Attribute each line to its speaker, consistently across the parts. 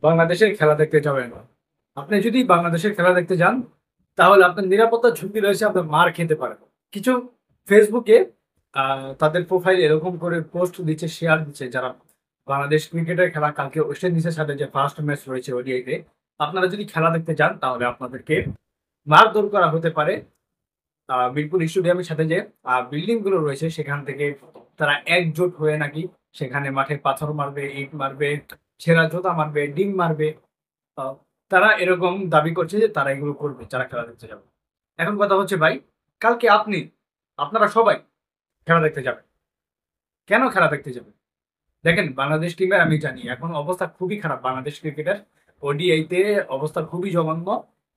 Speaker 1: বাংলাদেশের খেলা দেখতে যাবেন না। আপনি যদি বাংলাদেশের খেলা দেখতে যান, তাহলে আপনার নিরাপত্তার ঝুঁকি রয়েছে, আপনি মার খেতে পারেন। কিছু ফেসবুকে তাদের প্রোফাইল এরকম করে পোস্ট দিচ্ছে, শেয়ার দিচ্ছে, যারা বাংলাদেশ ক্রিকেটের খেলা কালকে ওয়েস্ট ইন্ডিজের সাথে যে ফার্স্ট ম্যাচ রয়েছে ওডিআইতে, আপনারা যদি খেলা দেখতে যান তাহলে আপনাদেরকে মারধর করা হতে পারে। মিরপুর স্টেডিয়ামের সাথে যে বিল্ডিং গুলো রয়েছে সেখান থেকে তারা একজোট হয়ে নাকি সেখানে মাঠে পাথর মারবে, ইট মারবে, ছেঁড়া জুতা মারবে, ডিম মারবে। আহ, তারা এরকম দাবি করছে যে তারা এগুলো করবে যারা খেলা দেখতে যাবে। এখন কথা হচ্ছে ভাই, কালকে আপনারা সবাই খেলা দেখতে যাবেন। কেন খেলা দেখতে যাবেন? দেখেন, বাংলাদেশ টিমের আমি জানি এখন অবস্থা খুবই খারাপ। বাংলাদেশ ক্রিকেটের ওডিআইতে অবস্থা খুবই জঘন্য।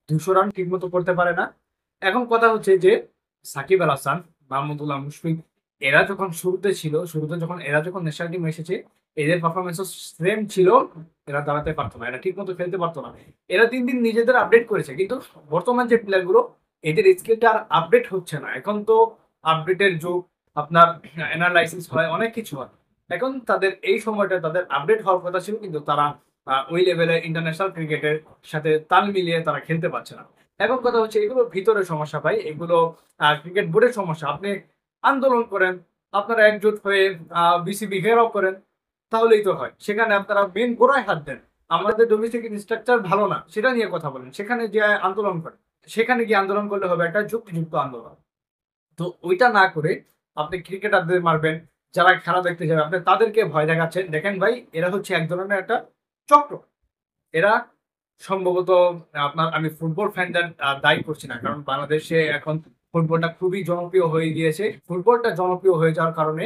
Speaker 1: 200 রান ঠিক মতো করতে পারে না। এখন কথা হচ্ছে যে সাকিব আল হাসান, মাহমুদুল্লাহ মুশফিক, এরা যখন শুরুতে যখন এরা যখন ন্যাশনাল টিম এসেছে, এদের পারফরমেন্সও সেম ছিল। এরা দাঁড়াতে পারতো না, এরা ঠিক মতো খেলতে পারতো না। এরা দিন দিন নিজেদের আপডেট করেছে, কিন্তু বর্তমান যে প্লেয়ার গুলো, এদের স্কিলটা আর আপডেট হচ্ছে না। এখন তো আপডেটের যুগ, আপনার অ্যানালাইসিস হয়, অনেক কিছু হয়। এখন তাদের এই সময়টা তাদের আপডেট হওয়ার কথা ছিল, কিন্তু তারা ওই লেভেলে ইন্টারন্যাশনাল ক্রিকেটের সাথে তাল মিলিয়ে তারা খেলতে পারছে না। এখন কথা হচ্ছে এগুলো ভিতরের সমস্যা ভাই, এগুলো ক্রিকেট বোর্ডের সমস্যা। আপনি আন্দোলন করেন, আপনারা একজোট হয়ে বিসিবি ঘেরাও করেন, তাহলেই তো হয়। সেখানে আপনারা মেন গোড়ায় হাত দেন, আমাদের ডোমেস্টিক স্ট্রাকচার ভালো না সেটা নিয়ে কথা বলেন, সেখানে যে আন্দোলন করেন। সেখানে গিয়ে আন্দোলন করলে হবে একটা যুক্তিযুক্ত আন্দোলন। তো ওইটা না করে আপনি ক্রিকেটারদের মারবেন, যারা খেলা দেখতে যাবে আপনি তাদেরকে ভয় দেখাচ্ছেন। দেখেন ভাই, এরা হচ্ছে এক ধরনের একটা চক্র। এরা সম্ভবত আপনার, আমি ফুটবল ফ্যানদের দায়ী করছি না, কারণ বাংলাদেশে এখন ফুটবলটা খুবই জনপ্রিয় হয়ে গিয়েছে। ফুটবলটা জনপ্রিয় হয়ে যাওয়ার কারণে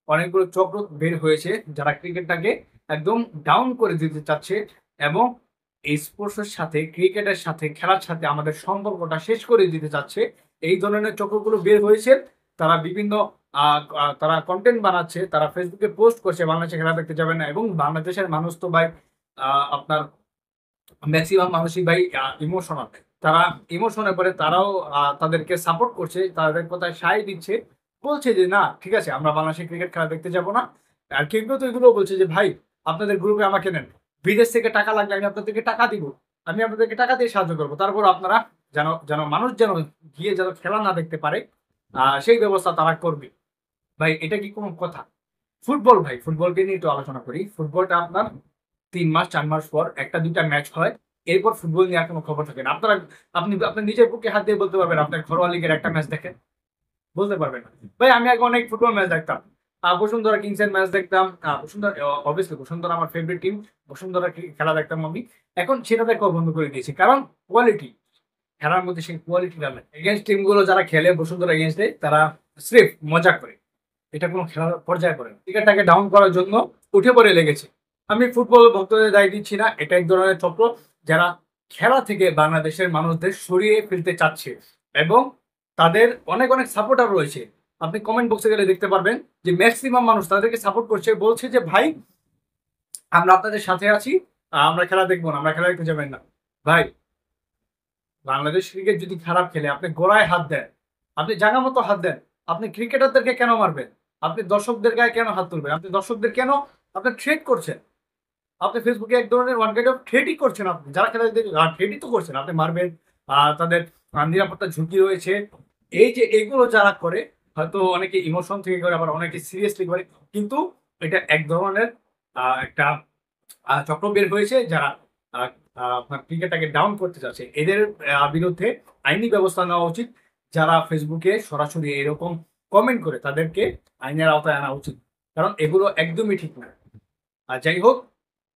Speaker 1: অনেকগুলো চক্র বের হয়েছে, যারা ক্রিকেটটাকে একদম ডাউন করে দিতে চাচ্ছে এবং এই স্পোর্টসের সাথে, ক্রিকেটের সাথে, খেলার সাথে আমাদের সম্পর্কটা শেষ করে দিতে চাচ্ছে। এই ধরনের চক্রগুলো বের হয়েছে। তারা বিভিন্ন তারা কন্টেন্ট বানাচ্ছে, তারা ফেসবুকে পোস্ট করছে বাংলাদেশে খেলা দেখতে যাবে না, এবং বাংলাদেশের মানুষ তো ভাই আপনার ম্যাক্সিমাম মানুষই ভাই ইমোশনাল। তারা ইমোশনে পড়ে, তারাও তাদেরকে সাপোর্ট করছে, তাদের কথায় সায় দিচ্ছে, বলছে যে না ঠিক আছে আমরা বাংলাদেশে ক্রিকেট খেলা দেখতে যাব না। আর কেউ কেউ তো এগুলো বলছে যে ভাই আপনাদের গ্রুপে আমাকে নেন, বিদেশ থেকে টাকা লাগলে আমি আপনাদেরকে টাকা দিব, আমি আপনাদেরকে টাকা দিয়ে সাহায্য করবো, তারপর আপনারা যেন যেন মানুষ যেন গিয়ে যেন খেলা না দেখতে পারে, সেই ব্যবস্থা তারা করবে। ভাই এটা কি কোনো কথা? ফুটবল ভাই, ফুটবলকে নিয়ে একটু আলোচনা করি। ফুটবলটা আপনার 3 মাস 4 মাস পর একটা দুইটা ম্যাচ হয়, এরপর ফুটবল নিয়ে আর কোনো খবর থাকে না। আপনি আপনার নিজের বুকে হাত দিয়ে বলতে পারবেন আপনার ঘরোয়া লিগের একটা ম্যাচ দেখেন? বলতে পারবেন না। ভাই আমি আগে অনেক ফুটবল ম্যাচ দেখতাম, বসুন্ধরা কিংস এর ম্যাচ দেখতাম। বসুন্ধরা, অবভিয়াসলি বসুন্ধরা আমার ফেভারিট টিম, বসুন্ধরা খেলা দেখতাম আমি। এখন সেটা দেখাও বন্ধ করে দিয়েছি, কারণ কোয়ালিটি, খেলার মধ্যে সেই কোয়ালিটি নেই। এগেনস্ট টিম গুলো যারা খেলে বসুন্ধরা এগেনস্টে, তারা স্রেফ মজা করে, এটা কোনো খেলার পর্যায়ে পড়ে না। ক্রিকেটটাকে ডাউন করার জন্য উঠে পড়ে লেগেছে। আমি ফুটবল ভক্তদের দায় দিচ্ছি না, এটা এক ধরনের চক্র যারা খেলা থেকে বাংলাদেশের মানুষদের সরিয়ে ফেলতে চাচ্ছে, এবং তাদের অনেক অনেক সাপোর্টার রয়েছে। আপনি কমেন্ট বক্সে গেলে দেখতে পারবেন যে ম্যাক্সিমাম মানুষ তাদেরকে সাপোর্ট করছে, বলছে যে ভাই আমরা আপনাদের সাথে আছি, আমরা খেলা দেখবো না, আমরা খেলা দেখতে যাবেন না। ভাই, বাংলাদেশ ক্রিকেট যদি খারাপ খেলে আপনি গোড়ায় হাত দেন, আপনি জায়গা মতো হাত দেন, আপনি ক্রিকেটারদেরকে কেন মারবেন? আপনি দর্শকদের গায়ে কেন হাত তুলবেন? আপনি দর্শকদের কেন আপনি ট্রেড করছেন? আপনি ফেসবুকে এক ধরনের ওয়ান কাইন্ড অফ ট্রেডই করছেন। আপনি যারা খেলা ট্রেডই তো করছেন, আপনি মারবেন। তাদের নিরাপত্তা ঝুঁকি রয়েছে। এই যে এগুলো যারা করে, হয়তো অনেকে ইমোশন থেকে করে, আবার অনেকে সিরিয়াসলি করে, কিন্তু এটা এক ধরনের একটা চক্র বের হয়েছে, যারা আহ, আপনার ক্রিকেটটাকে ডাউন করতে চাচ্ছে। এদের বিরুদ্ধে আইনি ব্যবস্থা নেওয়া উচিত। যারা ফেসবুকে সরাসরি এরকম কমেন্ট করে তাদেরকে আইনের আওতায় আনা উচিত, কারণ এগুলো একদমই ঠিক না। আর যাই হোক,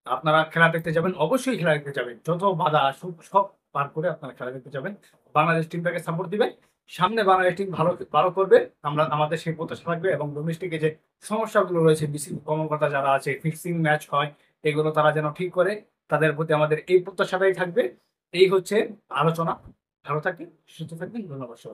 Speaker 1: আপনারা খেলা দেখতে যাবেন, অবশ্যই খেলা দেখতে যাবেন, যত বাধা আসুক সব পার করে আপনারা খেলা দেখতে যাবেন। বাংলাদেশ টিমটাকে সাপোর্ট দিবেন। সামনে বাংলাদেশ টিম ভালো ভালো করবে, আমরা আমাদের সেই প্রত্যাশা থাকবে। এবং ডোমেস্টিকে যে সমস্যাগুলো রয়েছে, বিসিবি কর্মকর্তা যারা আছে, ফিক্সিং ম্যাচ হয়, এগুলো তারা যেন ঠিক করে, তাদের প্রতি আমাদের এই প্রত্যাশাটাই থাকবে। এই হচ্ছে আলোচনা। ভালো থাকবেন, সুস্থ থাকবেন, ধন্যবাদ সবাই।